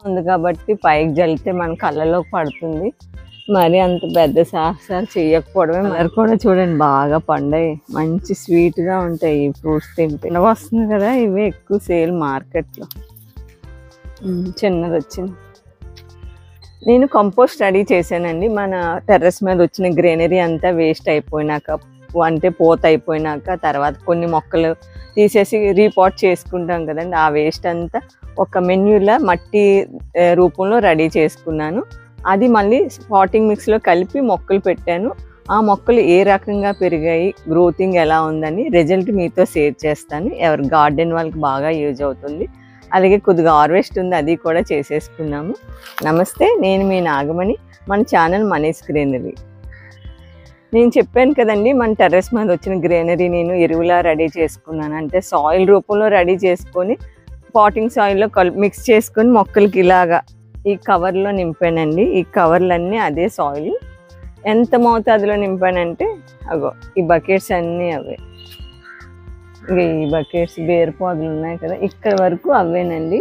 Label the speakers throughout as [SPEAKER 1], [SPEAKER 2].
[SPEAKER 1] ఉంది కాబట్టి పైకి జల్లితే మన కళ్ళలోకి పడుతుంది. మరి అంత పెద్ద సాహసాలు చేయకపోవడమే. మరి కూడా చూడండి బాగా పండాయి, మంచి స్వీట్గా ఉంటాయి ఈ ఫ్రూట్స్ తింటే. వస్తుంది కదా, ఇవే ఎక్కువ సేల్ మార్కెట్లో. చిన్నది వచ్చింది. నేను కంపోస్ట్ రెడీ చేశానండి. మన టెర్రస్ మీద వచ్చిన గ్రీనరీ అంతా వేస్ట్ అయిపోయినాక, అంటే పోత అయిపోయినాక, తర్వాత కొన్ని మొక్కలు తీసేసి రీపాట్ చేసుకుంటాం కదండి, ఆ వేస్ట్ అంతా ఒక మెన్యూలా మట్టి రూపంలో రెడీ చేసుకున్నాను. అది మళ్ళీ పాటింగ్ మిక్స్లో కలిపి మొక్కలు పెట్టాను. ఆ మొక్కలు ఏ రకంగా పెరిగాయి, గ్రోతింగ్ ఎలా ఉందని రిజల్ట్ మీతో షేర్ చేస్తాను. ఎవరి గార్డెన్ వాళ్ళకి బాగా యూజ్ అవుతుంది. అలాగే కొద్దిగా హార్వెస్ట్ ఉంది, అది కూడా చేసేసుకున్నాము. నమస్తే, నేను మీ నాగమణి. మన ఛానల్ మనీస్ గ్రీనరీ. నేను చెప్పాను కదండి, మన టెర్రస్ మీద వచ్చిన గ్రీనరీ నేను ఎరువులా రెడీ చేసుకున్నాను. అంటే సాయిల్ రూపంలో రెడీ చేసుకొని పాటింగ్ సాయిల్లో మిక్స్ చేసుకొని మొక్కలకి ఇలాగా ఈ కవర్లో నింపానండి. ఈ కవర్లన్నీ అదే సాయిల్. ఎంత మోతాదులో నింపానంటే అగో ఈ బకెట్స్ అన్నీ అవే. ఈ బకెట్స్ బేరుపాదులు ఉన్నాయి కదా, ఇక్కడ వరకు అవేనండి.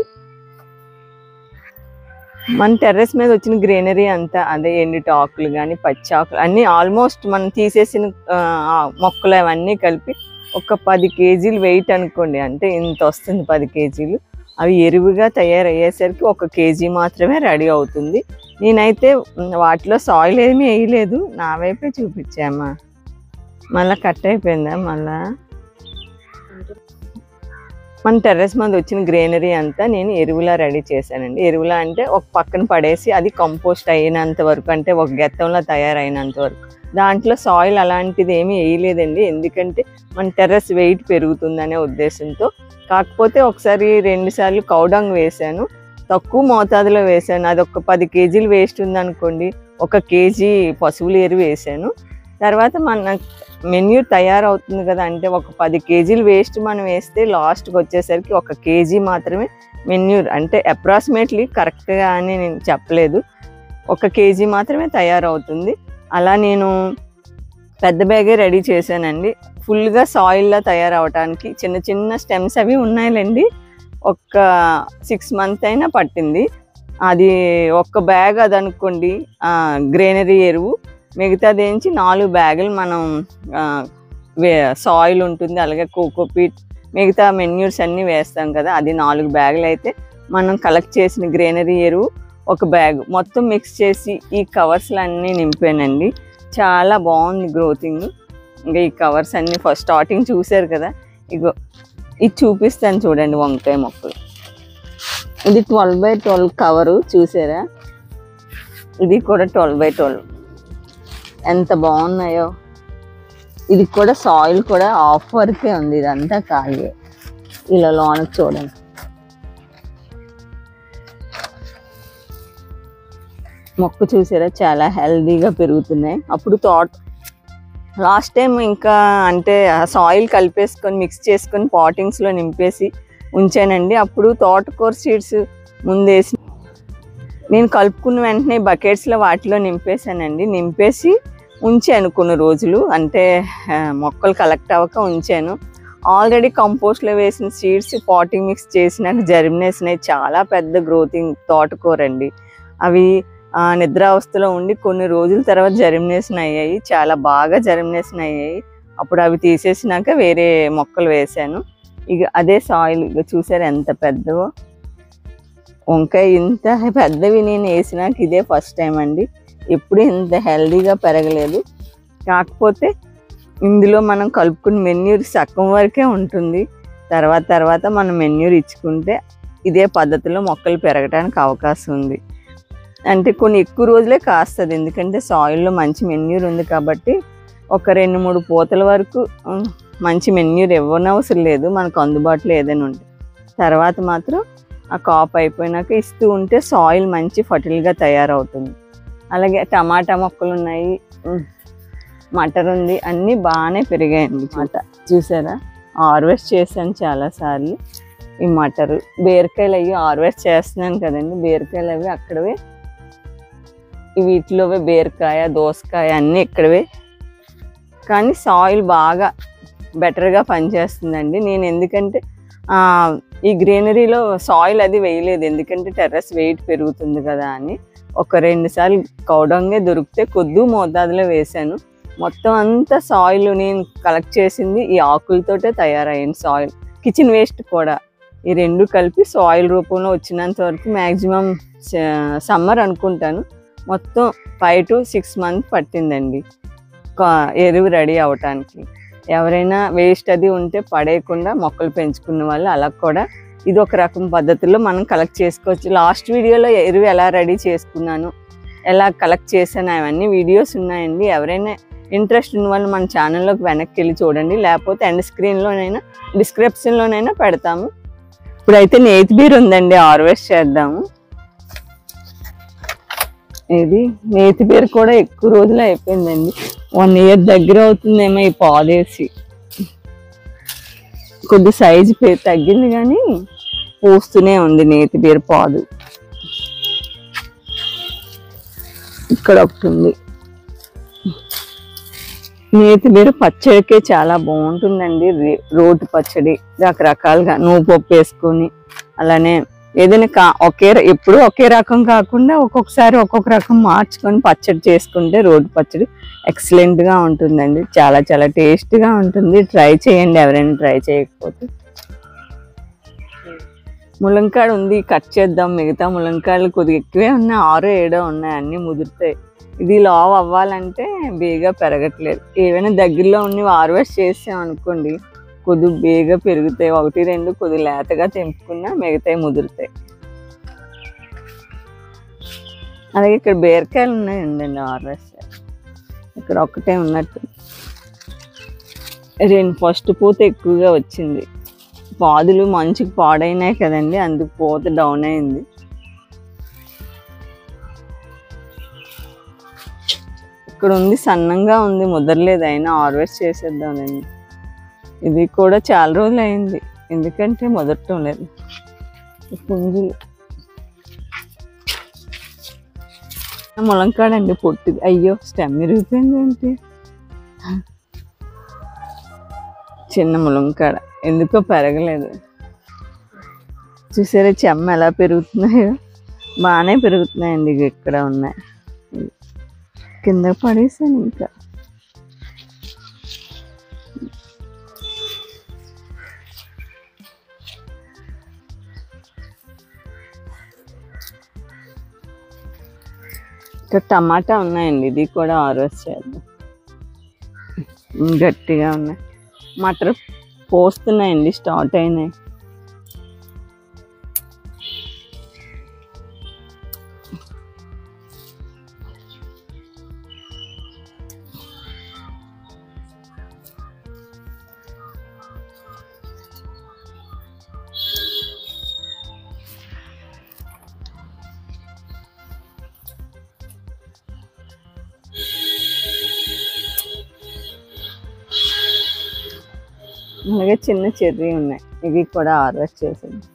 [SPEAKER 1] మన టెర్రస్ మీద వచ్చిన గ్రీనరీ అంతా అదే. ఎండిటి ఆకులు కానీ పచ్చి ఆకులు అన్నీ ఆల్మోస్ట్ మనం తీసేసిన మొక్కలు అవన్నీ కలిపి ఒక 10 కేజీలు వెయిట్ అనుకోండి. అంటే ఇంత వస్తుంది 10 కేజీలు. అవి ఎరువుగా తయారయ్యేసరికి 1 కేజీ మాత్రమే రెడీ అవుతుంది. నేనైతే వాటిలో సాయిల్ ఏమీ వేయలేదు, నా వైపే చూపించామా. మళ్ళీ కట్ అయిపోయిందా. మళ్ళా మన టెర్రస్ మీద వచ్చిన గ్రీనరీ అంతా నేను ఎరువులా రెడీ చేశానండి. ఎరువులా అంటే ఒక పక్కన పడేసి అది కంపోస్ట్ అయినంత వరకు, అంటే ఒక గెత్తంలో తయారైనంత వరకు. దాంట్లో సాయిల్ అలాంటిది ఏమీ వేయలేదండి, ఎందుకంటే మన టెర్రస్ వెయిట్ పెరుగుతుందనే ఉద్దేశంతో. కాకపోతే ఒకసారి 2 సార్లు కౌడంగ్ వేసాను, తక్కువ మోతాదులో వేసాను. అది ఒక 10 కేజీలు వేస్ట్ ఉందనుకోండి, 1 కేజీ పశువుల ఎరువు వేసాను. తర్వాత మన మెన్యూ తయారవుతుంది కదా, అంటే ఒక 10 కేజీలు వేస్ట్ మనం వేస్తే లాస్ట్కి వచ్చేసరికి 1 కేజీ మాత్రమే మెన్యూర్. అంటే అప్రాక్సిమేట్లీ కరెక్ట్గా అని నేను చెప్పలేదు, 1 కేజీ మాత్రమే తయారవుతుంది. అలా నేను పెద్ద బ్యాగే రెడీ చేశానండి. ఫుల్గా సాయిల్లా తయారవడానికి చిన్న చిన్న స్టెమ్స్ అవి ఉన్నాయిలేండి. ఒక 6 మంత్ అయినా పట్టింది. అది 1 బ్యాగ్ అది అనుకోండి గ్రీనరీ ఎరువు. మిగతాది ఏంచి 4 బ్యాగులు మనం సాయిల్ ఉంటుంది, అలాగే కోకోపీట్, మిగతా మెన్యూర్స్ అన్నీ వేస్తాం కదా, అది 4 బ్యాగులు అయితే మనం కలెక్ట్ చేసిన గ్రీనరీ ఎరువు 1 బ్యాగ్ మొత్తం మిక్స్ చేసి ఈ కవర్స్లు అన్నీ నింపానండి. చాలా బాగుంది గ్రోతింగ్. ఇంకా ఈ కవర్స్ అన్నీ ఫస్ట్ స్టార్టింగ్ చూసారు కదా, ఇగో ఇది చూపిస్తాను చూడండి. వంకాయ మొక్కలు, ఇది 12x12 కవరు చూసారా, ఇది కూడా 12x12. ఎంత బాగున్నాయో. ఇది కూడా సాయిల్ కూడా ఆఫ్ వరకే ఉంది, ఇదంతా ఖాళీ. ఇలా లోనకి చూడండి. మొక్క చూసారా, చాలా హెల్దీగా పెరుగుతున్నాయి. అప్పుడు లాస్ట్ టైం ఇంకా అంటే సాయిల్ కలిపేసుకొని మిక్స్ చేసుకొని పాటింగ్స్లో నింపేసి ఉంచానండి. అప్పుడు తోటకూర సీడ్స్ ముందేసి నేను కలుపుకున్న వెంటనే బకెట్స్లో వాటిలో నింపేశానండి. నింపేసి ఉంచాను కొన్ని రోజులు, అంటే మొక్కలు కలెక్ట్ అవ్వక ఉంచాను. ఆల్రెడీ కంపోస్ట్లో వేసిన సీడ్స్ పాటింగ్ మిక్స్ చేసినాక జర్మినేషన్ అయ్యి చాలా పెద్ద గ్రోతింగ్ తోటకూర అండి. అవి నిద్రావస్థలో ఉండి కొన్ని రోజుల తర్వాత జర్మినేషన్ అయ్యాయి, చాలా బాగా జర్మినేషన్ అయ్యాయి. అప్పుడు అవి తీసేసినాక వేరే మొక్కలు వేశాను. ఇక అదే సాయిల్ ఇక చూసారు ఎంత పెద్దవో. వంకాయ ఇంత పెద్దవి నేను వేసినాక ఇదే ఫస్ట్ టైం అండి. ఎప్పుడు ఇంత హెల్దీగా పెరగలేదు. కాకపోతే ఇందులో మనం కలుపుకున్న మెన్యూర్ సగం వరకే ఉంటుంది. తర్వాత మనం మెన్యూర్ ఇచ్చుకుంటే ఇదే పద్ధతిలో మొక్కలు పెరగడానికి అవకాశం ఉంది. అంటే కొన్ని ఎక్కువ రోజులే కాస్తుంది, ఎందుకంటే సాయిల్లో మంచి మెన్యూర్ ఉంది కాబట్టి. ఒక 2-3 పూతల వరకు మంచి మెన్యూర్ ఇవ్వనవసరం లేదు, మనకు అందుబాటులో ఏదైనా ఉంటే. తర్వాత మాత్రం ఆ కాపు అయిపోయినాక ఇస్తూ ఉంటే సాయిల్ మంచి ఫర్టిల్గా తయారవుతుంది. అలాగే టమాటా మొక్కలు ఉన్నాయి, మటర్ ఉంది, అన్నీ బాగానే పెరిగాయండి. చూసారా, హార్వెస్ట్ చేశాను చాలాసార్లు ఈ మటరు. బీరకాయలు అవి హార్వెస్ట్ చేస్తున్నాను కదండి, బీరకాయలు అవి అక్కడవే, వీటిలోవే బీరకాయ, దోసకాయ అన్నీ ఇక్కడవే. కానీ సాయిల్ బాగా బెటర్గా పనిచేస్తుందండి. నేను ఎందుకంటే ఈ గ్రీనరీలో సాయిల్ అది వేయలేదు, ఎందుకంటే టెర్రస్ వెయిట్ పెరుగుతుంది కదా అని. ఒక 2 సార్లు కౌడంగే దొరికితే కొద్ది మోతాదులో వేశాను. మొత్తం అంతా సాయిల్ నేను కలెక్ట్ చేసింది ఈ ఆకులతోటే తయారైంది సాయిల్. కిచెన్ వేస్ట్ కూడా ఈ 2 కలిపి సాయిల్ రూపంలో వచ్చినంత వరకు మ్యాక్సిమం సమ్మర్ అనుకుంటాను, మొత్తం 5 to 6 months పట్టిందండి ఎరువు రెడీ అవ్వటానికి. ఎవరైనా వేస్ట్ అది ఉంటే పడేయకుండా మొక్కలు పెంచుకున్న వాళ్ళు అలా కూడా ఇది ఒక రకం పద్ధతిలో మనం కలెక్ట్ చేసుకోవచ్చు. లాస్ట్ వీడియోలో ఎరువు ఎలా రెడీ చేసుకున్నాను, ఎలా కలెక్ట్ చేశాను అవన్నీ వీడియోస్ ఉన్నాయండి. ఎవరైనా ఇంట్రెస్ట్ ఉన్న వాళ్ళు మన ఛానల్లోకి వెనక్కి వెళ్ళి చూడండి, లేకపోతే ఎండ్ స్క్రీన్లోనైనా డిస్క్రిప్షన్లోనైనా పెడతాము. ఇప్పుడైతే నేతి బీర ఉందండి, హార్వెస్ట్ చేద్దాము. ఇది నేతి బీర కూడా ఎక్కువ రోజులు అయిపోయిందండి, 1 year దగ్గర అవుతుందేమో ఈ పాదేసి. కొద్ది సైజు తగ్గింది కానీ పూస్తూనే ఉంది నేతి బీర పాదు. ఇక్కడ ఒకటి ఉంది. నేతి బీర పచ్చడికే చాలా బాగుంటుందండి, రోటి పచ్చడి రకరకాలుగా నువ్వు పప్పు వేసుకొని, అలానే ఏదైనా ఎప్పుడు ఒకే రకం కాకుండా ఒక్కొక్కసారి ఒక్కొక్క రకం మార్చుకొని పచ్చడి చేసుకుంటే రోటి పచ్చడి ఎక్సలెంట్గా ఉంటుందండి, చాలా చాలా టేస్ట్గా ఉంటుంది. ట్రై చేయండి ఎవరైనా ట్రై చేయకపోతే. ములంకాడ ఉంది, కట్ చేద్దాం. మిగతా ములంకాయలు కొద్దిగా ఎక్కువే ఉన్నాయి, 6 7 ఉన్నాయి, అన్నీ ముదురుతాయి. ఇది లావ్ అవ్వాలంటే బేగా పెరగట్లేదు. ఏవైనా దగ్గరలో ఉన్నవి హార్వెస్ట్ చేసాం అనుకోండి కొద్దిగా బేగా పెరుగుతాయి. 1 2 కొద్దిగా లేతగా తెంపుకున్నా మిగతాయి ముదురుతాయి. అలాగే ఇక్కడ బీరకాయలు ఉన్నాయండి హార్వెస్ట్. ఇక్కడ ఒక్కటే ఉన్నట్టు. ఫస్ట్ పూత ఎక్కువగా వచ్చింది. పాదులు మంచుకు పాడైనాయి కదండి, అందుకు పూత డౌన్ అయింది. ఇక్కడ ఉంది, సన్నంగా ఉంది, ముదరలేదు, అయినా హార్వెస్ట్ చేసేద్దామండి. ఇది కూడా చాలా రోజులు అయింది, ఎందుకంటే మొదటం లేదు. పుంజులు ములంకాడండి పొట్టిది. అయ్యో స్టెమ్ ఇరిగిపోయింది ఏంటి. చిన్న ములంకాడ ఎందుకో పెరగలేదు. చూసారా చెమ్మ ఎలా పెరుగుతున్నాయో, బాగానే పెరుగుతున్నాయండి. ఇక ఇక్కడ ఉన్నాయి, కింద పడేసాను. ఇంకా ఇక్కడ టమాటా ఉన్నాయండి, ఇది కూడా హార్వెస్ట్ చేద్దాం. గట్టిగా ఉన్నాయి, మటర్ పోస్తున్నాయండి, స్టార్ట్ అయినాయి. అలాగే చిన్న చెర్రీ ఉన్నాయి, ఇవి కూడా హార్వెస్ట్ చేసింది.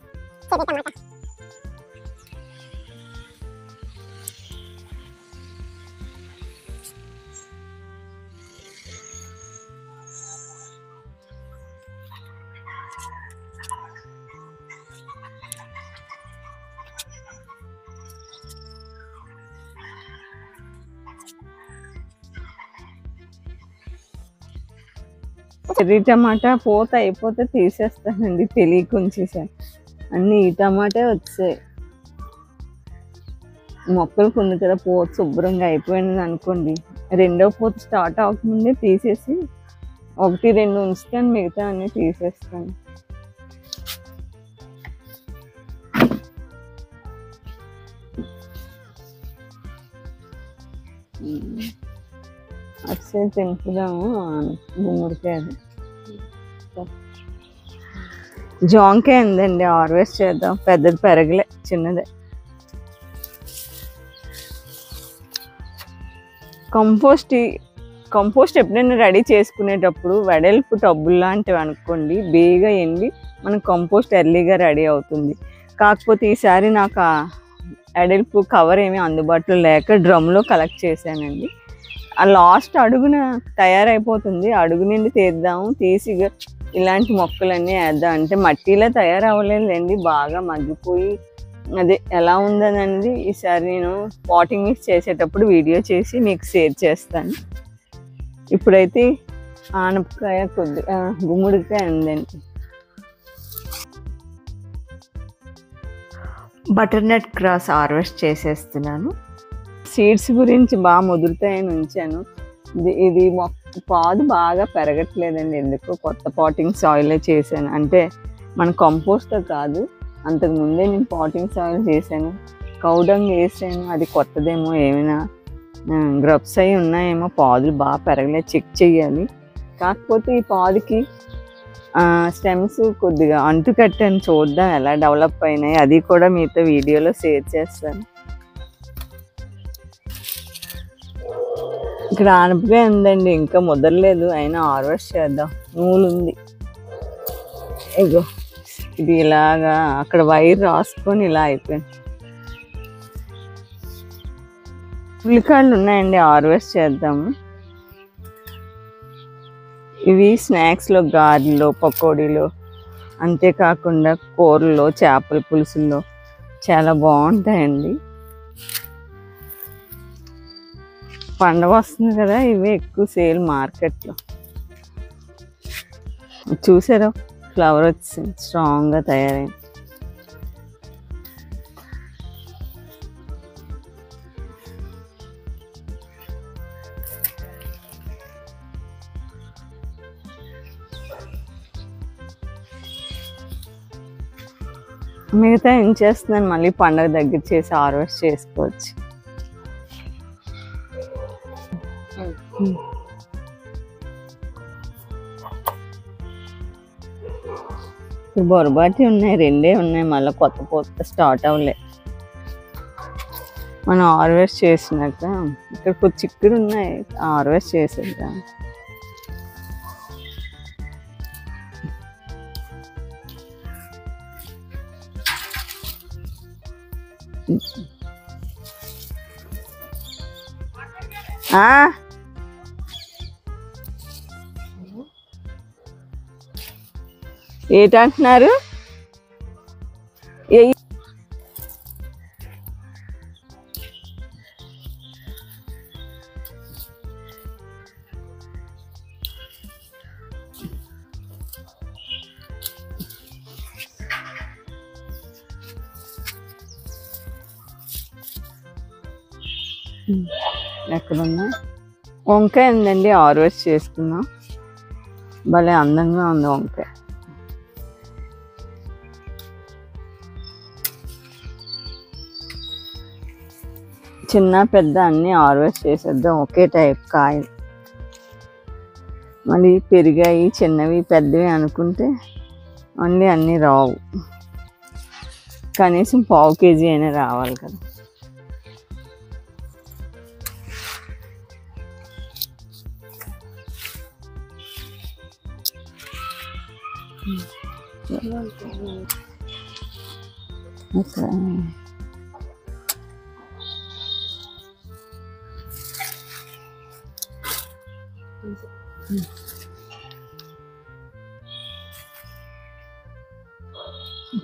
[SPEAKER 1] చెర్రీ టమాటా పూత అయిపోతే తీసేస్తానండి, తెలియక ఉంచేసాను. అన్నీ ఈ టమాటే వచ్చాయి. మొక్కలకు ఉంది కదా పూత శుభ్రంగా అయిపోయింది అనుకోండి, రెండో పూత స్టార్ట్ అవ్వకముందే తీసేసి 1 2 ఉంచుతాను, మిగతా అన్నీ తీసేస్తాను. అట్సే తెంపుదాము గుమ్మడికాయ. జాంకాయ ఉందండి, హార్వెస్ట్ చేద్దాం. పెద్దది పెరగలే, చిన్నదే. కంపోస్ట్ ఎప్పుడైనా రెడీ చేసుకునేటప్పుడు వెడల్పు టబ్బులు లాంటివి అనుకోండి, బేగా ఎండి మన కంపోస్ట్ ఎర్లీగా రెడీ అవుతుంది. కాకపోతే ఈసారి నాకు ఆ వెడల్పు కవర్ ఏమీ అందుబాటులో లేక డ్రమ్లో కలెక్ట్ చేశానండి. ఆ లాస్ట్ అడుగున తయారైపోతుంది, అడుగు నుండి తీద్దాము, తీసి ఇలాంటి మొక్కలన్నీ వేద్దాం అంటే మట్టిలో తయారవ్వలేదండి, బాగా మగ్గిపోయి అదే ఎలా ఉందని అనేది ఈసారి నేను పాటింగ్ మిక్స్ చేసేటప్పుడు వీడియో చేసి మీకు షేర్ చేస్తాను. ఇప్పుడైతే ఆనపకాయ కొద్దిగా గుమ్మడికాయ ఉందండి. బటర్నట్ క్రాస్ హార్వెస్ట్ చేసేస్తున్నాను. సీడ్స్ గురించి బాగా ముదురుతాయని ఉంచాను. ఇది పాదు బాగా పెరగట్లేదండి, ఎందుకో కొత్త పాటింగ్ సాయిలే చేశాను. అంటే మన కంపోస్ట్తో కాదు, అంతకుముందే నేను పాటింగ్ సాయిల్ చేశాను, కౌడంగ్ వేసాను. అది కొత్తదేమో ఏమైనా గ్రబ్స్ అయి ఉన్నాయేమో, పాదులు బాగా పెరగలేదు, చెక్ చేయాలి. కాకపోతే ఈ పాదుకి స్టెమ్స్ కొద్దిగా అంటు కట్టాను, చూద్దాం ఎలా డెవలప్ అయినాయి. అది కూడా మీతో వీడియోలో షేర్ చేస్తాను. ఇక్కడ ఆనపకాయ ఉందండి, ఇంకా ముదరలేదు, అయినా హార్వెస్ట్ చేద్దాం. నూలు ఉంది, ఇగో ఇది ఇలాగా అక్కడ వైర్ రాసుకొని ఇలా అయిపోయింది. ఉల్లికాయలు ఉన్నాయండి, హార్వెస్ట్ చేద్దాము. ఇవి స్నాక్స్లో, గారెలో, పకోడీలో, అంతేకాకుండా కూరల్లో, చేపల పులుసుల్లో చాలా బాగుంటాయండి. పండగ వస్తుంది కదా, ఇవే ఎక్కువ సేల్ మార్కెట్లో. చూసారా ఫ్లవర్ వచ్చింది, స్ట్రాంగ్గా తయారైంది. మిగతా ఏం చేస్తున్నాను, మళ్ళీ పండగ దగ్గర చేసి హార్వెస్ట్ చేసుకోవచ్చు. బొరబాటి ఉన్నాయి, రెండే ఉన్నాయి, మళ్ళీ కొత్త కొత్త స్టార్ట్ అవ్వలే. మనం హార్వెస్ట్ చేసినాక ఇక్కడ కొంచెం చిక్కుడు ఉన్నాయి, హార్వెస్ట్ చేసేద్దాం. ఏంటంటున్నారు? ఎక్కడున్నా వంకాయ ఉందండి, హార్వెస్ట్ చేసుకున్నాం. భలే అందంగా ఉంది వంకాయ. చిన్న పెద్ద అన్నీ హార్వెస్ట్ చేసేద్దాం, ఒకే టైప్ కాయలు. మళ్ళీ పెరిగాయి, చిన్నవి పెద్దవి అనుకుంటే మళ్ళీ అన్నీ రావు. కనీసం ½ కేజీ అయినా రావాలి కదా. ఓకే,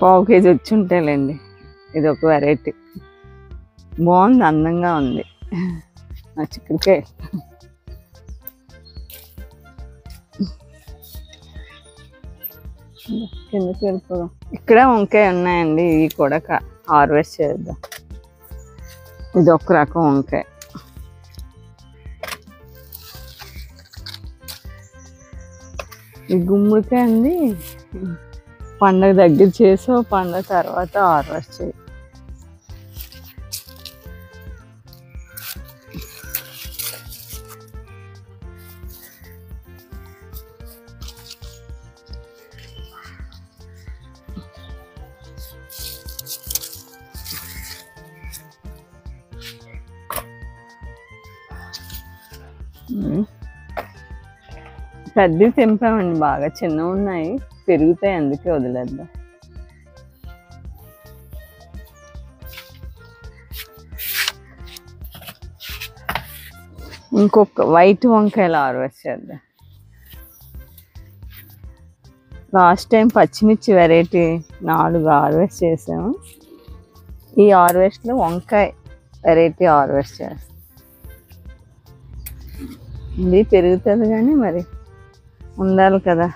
[SPEAKER 1] ½ కేజీ వచ్చి ఉంటాయిలేండి. ఇది ఒక వెరైటీ, బాగుంది, అందంగా ఉంది నా చిక్కుడుకాయ. కిందకి వెళ్ళిపోదాం. ఇక్కడ వంకాయ ఉన్నాయండి, ఇవి కూడా హార్వెస్ట్ చేద్దాం. ఇది ఒక రకం వంకాయ. ఈ గుమ్మడికాయ అండి, పండగ దగ్గర చేసో పండగ తర్వాత హార్వెస్ట్ చేయి. పెద్దవి తెంపామండి, బాగా చిన్నవి ఉన్నాయి, పెరుగుతాయి, అందుకే వదిలేద్దాం. ఇంకొక వైట్ వంకాయలు హార్వెస్ట్ చేద్దాం. లాస్ట్ టైం పచ్చిమిర్చి వెరైటీ 4 హార్వెస్ట్ చేసాము. ఈ హార్వెస్ట్లో వంకాయ వెరైటీ హార్వెస్ట్ చేస్తాం. ఇది పెరుగుతుంది కానీ మరి ఉండాలి కదా.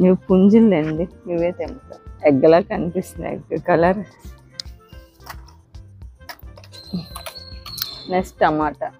[SPEAKER 1] ఇవి పుంజులండి, ఇవే తెంపుతా. ఎగ్గలా కనిపిస్తుంది, ఎగ్ కలర్. నెక్స్ట్ టమాటా.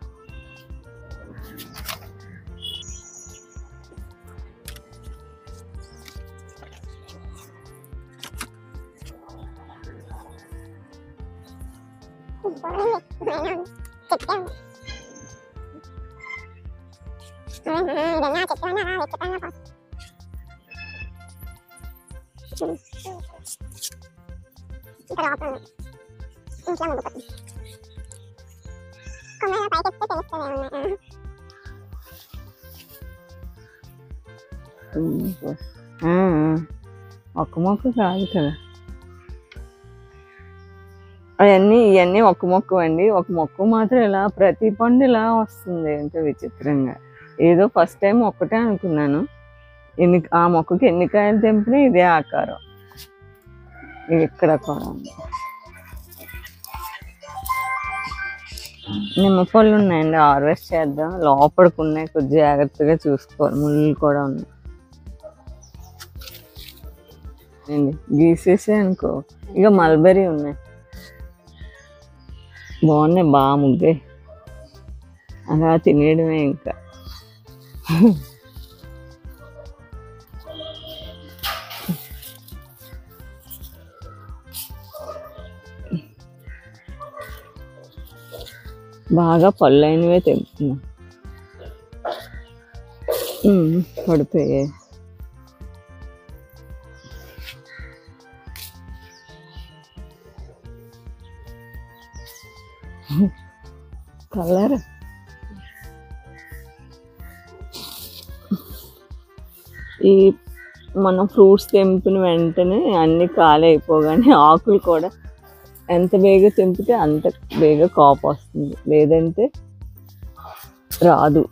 [SPEAKER 1] ఒక్క మొక్క కాదు కదా, ఇవన్నీ ఒక మొక్క అండి. ఒక మొక్క మాత్రం ఇలా ప్రతి పండు ఇలా వస్తుంది, ఏంటో విచిత్రంగా. ఏదో ఫస్ట్ టైం ఒక్కటే అనుకున్నాను. ఆ మొక్కకి ఎన్ని కాయలు తెంపినా ఇదే ఆకారం. ఇది ఇక్కడ కూడా ఉంది. నిమ్మపళ్ళు ఉన్నాయండి, హార్వెస్ట్ చేద్దాం. లోపలికి ఉన్నాయి, కొద్దిగా జాగ్రత్తగా చూసుకోవాలి, ముళ్ళు కూడా ఉన్నాయి. గీసేసే అనుకో. ఇక మల్బెరీ ఉన్నాయి, బాగున్నాయి, బాగా ముగ్గాయి. అలా తినేయడమే ఇంకా. బాగా పళ్ళైనవే తెంపుతున్నా. పడిపోయాయి. కలర్ ఈ మనం ఫ్రూట్స్ తెంపిన వెంటనే అన్ని ఖాళీ అయిపోగానే ఆకులు కూడా ఎంత బేగా తెంపితే అంత బేగా కాపు వస్తుంది, లేదంటే రాదు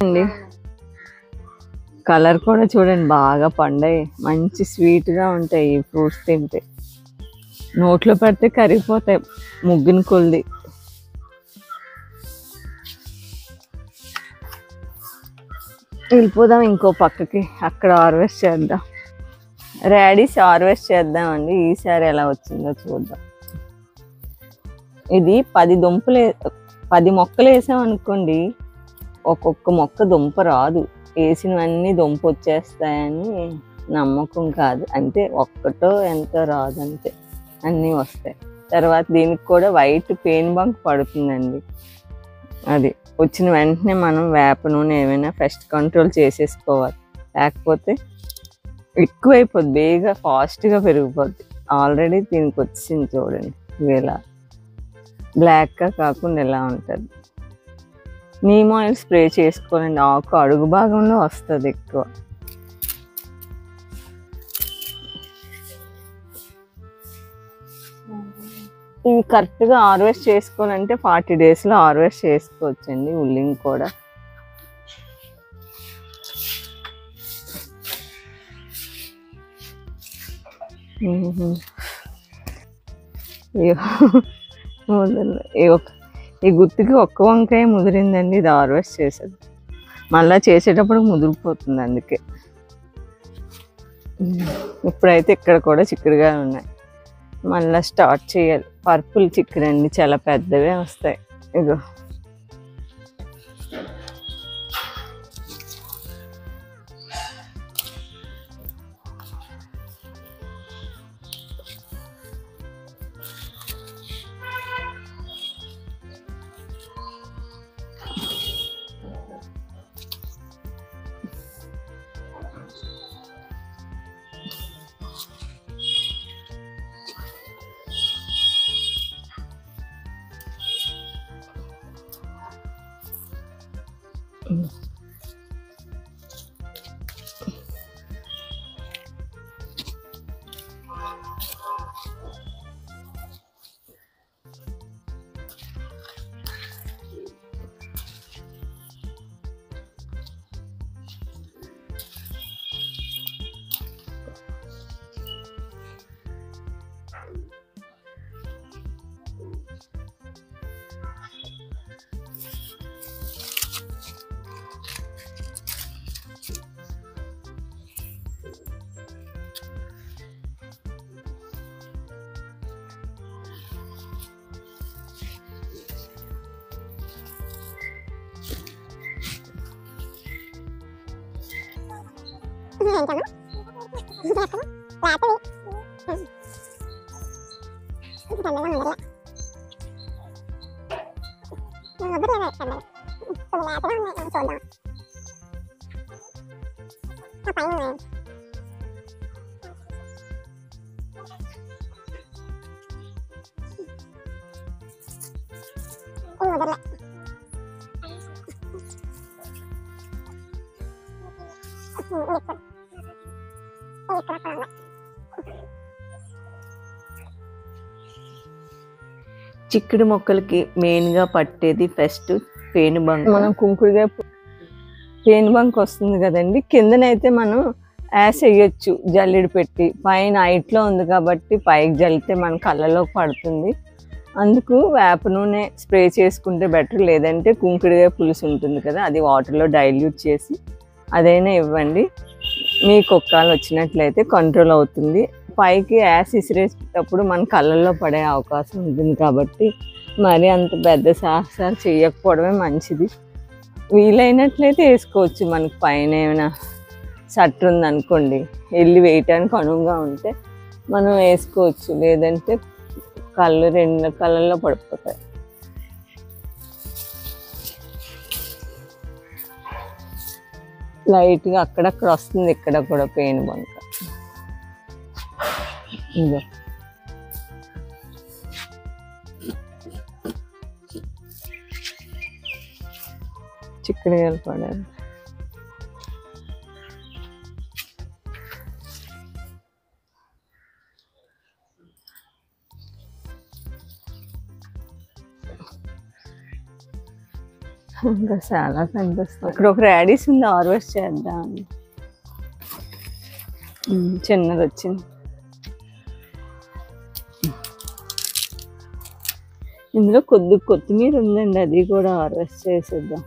[SPEAKER 1] అండి. కలర్ కూడా చూడండి, బాగా పండాయి, మంచి స్వీట్గా ఉంటాయి. ఈ ఫ్రూట్స్ తింటే నోట్లో పెడితే కరిగిపోతాయి ముగ్గుని కొలిది. వెళ్ళిపోదాం ఇంకో పక్కకి, అక్కడ హార్వెస్ట్ చేద్దాం. రాడిష్ హార్వెస్ట్ చేద్దామండి. ఈసారి ఎలా వచ్చిందో చూద్దాం. ఇది 10 మొక్కలు వేసామనుకోండి, ఒక్కొక్క మొక్క దుంప రాదు. వేసినవన్నీ దుంప వచ్చేస్తాయని నమ్మకం కాదు, అంటే ఒక్కటో ఎంతో రాదు, అంతే. అన్నీ వస్తాయి. తర్వాత దీనికి కూడా వైట్ పెయిన్ బంక్ పడుతుందండి. అది వచ్చిన వెంటనే మనం వేప నూనె ఏమైనా పెస్ట్ కంట్రోల్ చేసేసుకోవాలి, లేకపోతే ఎక్కువైపోద్ది, బేగా ఫాస్ట్గా పెరిగిపోద్ది. ఆల్రెడీ దీనికి వచ్చింది చూడండి, ఇలా బ్లాక్గా కాకుండా ఇలా ఉంటుంది. నీమ్ ఆయిల్ స్ప్రే చేసుకోవాలండి. ఆకు అడుగు భాగంలో వస్తుంది ఎక్కువ. ఇవి కరెక్ట్గా హార్వెస్ట్ చేసుకోవాలంటే 40 డేస్లో హార్వెస్ట్ చేసుకోవచ్చండి. ఉల్లిని కూడా ఈ గుత్తికి ఒక్క వంకాయ ముదిరిందండి. ఇది హార్వెస్ట్ చేసేది, మళ్ళీ చేసేటప్పుడు ముదిరిపోతుంది. అందుకే ఇప్పుడైతే ఇక్కడ కూడా చిక్కుడుగా ఉన్నాయి, మళ్ళీ స్టార్ట్ చేయాలి. పర్పుల్ చిక్కుడు అండి, చాలా పెద్దవే వస్తాయి. ఇగో చిక్కుడు మొక్కలకి మెయిన్గా పట్టేది ఫస్ట్ పేనుబంక. మనం కుంకుడుగా పేనుబంక వస్తుంది కదండి, కిందనైతే మనం యాస్ వేయచ్చు జల్లెడు పెట్టి. పైన హైట్లో ఉంది కాబట్టి పైకి జల్లితే మన కళ్ళలోకి పడుతుంది. అందుకు వేప నూనె స్ప్రే చేసుకుంటే బెటర్. లేదంటే కుంకుడుగా పులుసు ఉంటుంది కదా, అది వాటర్లో డైల్యూట్ చేసి అదైనా ఇవ్వండి. మీ కుక్కలు వచ్చినట్లయితే కంట్రోల్ అవుతుంది. పైకి యాస్ ఇసిరేటప్పుడు మన కళ్ళల్లో పడే అవకాశం ఉంటుంది కాబట్టి మరి అంత పెద్ద సాహసాలు చేయకపోవడమే మంచిది. వీలైనట్లయితే వేసుకోవచ్చు. మనకు పైన ఏమైనా సట్టు ఉందనుకోండి, వెళ్ళి వేయటానికి అనువుగా ఉంటే మనం వేసుకోవచ్చు. లేదంటే రెండు కళ్ళల్లో పడిపోతాయి. లైట్గా అక్కడక్కడ వస్తుంది, ఇక్కడ కూడా పేనుబంక. ఇదో చిక్కుడుకాయలు పడాలి. ఇంకా చాలా కనిపిస్తుంది. ఇక్కడ ఒక రాడిస్ ఉంది, హార్వెస్ట్ చేద్దాం. చిన్నది వచ్చింది. ఇందులో కొత్తిమీర ఉందండి, అది కూడా హార్వెస్ట్ చేసేద్దాం.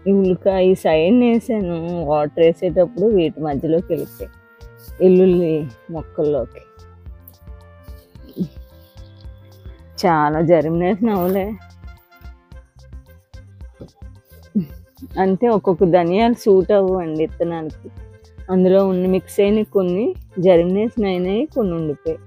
[SPEAKER 1] ఈ ఉల్లికాయ ఈ సైడ్ వేసాను, వాటర్ వేసేటప్పుడు వీటి మధ్యలోకి వెళ్తాయి వెల్లుల్లి మొక్కల్లోకి. చాలా జర్మినేషన్ అవలే అంటే ఒక్కొక్క ధనియాలు సూట్ అవ్వండి విత్తనానికి. అందులో ఉన్న మిక్స్ అయిన కొన్ని జర్మినేషన్ అయినాయి, కొన్ని ఉండిపోయాయి.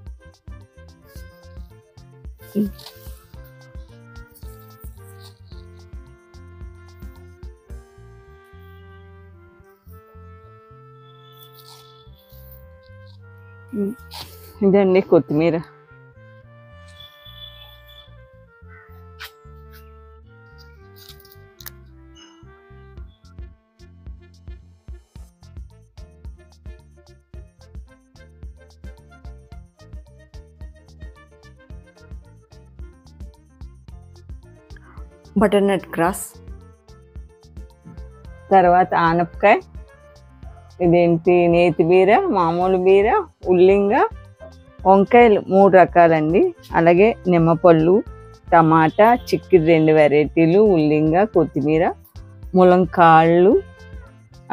[SPEAKER 1] ఇదండి కొత్తిమీర. బటర్నట్ క్రాస్, తర్వాత ఆనపకాయ, ఇదేంటి నేతి బీర, మామూలు బీర, ఉల్లింగ, వంకాయలు 3 రకాలండి. అలాగే నిమ్మపళ్ళు, టమాటా, చిక్కుడు 2 వెరైటీలు, ఉల్లింగ, కొత్తిమీర, ములంకాళ్ళు,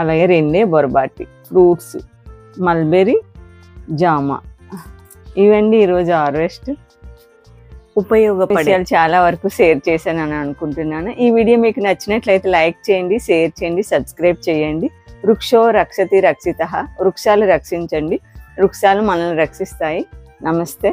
[SPEAKER 1] అలాగే 2 బొరబాటి ఫ్రూట్స్, మల్బెరీ, జామ. ఇవండి ఈరోజు హార్వెస్ట్. ఉపయోగపడే చాలా వరకు షేర్ చేశాను అని అనుకుంటున్నాను. ఈ వీడియో మీకు నచ్చినట్లయితే లైక్ చేయండి, షేర్ చేయండి, సబ్స్క్రైబ్ చేయండి. వృక్షో రక్షతి రక్షితః. వృక్షాలు రక్షించండి, వృక్షాలు మనల్ని రక్షిస్తాయి. నమస్తే.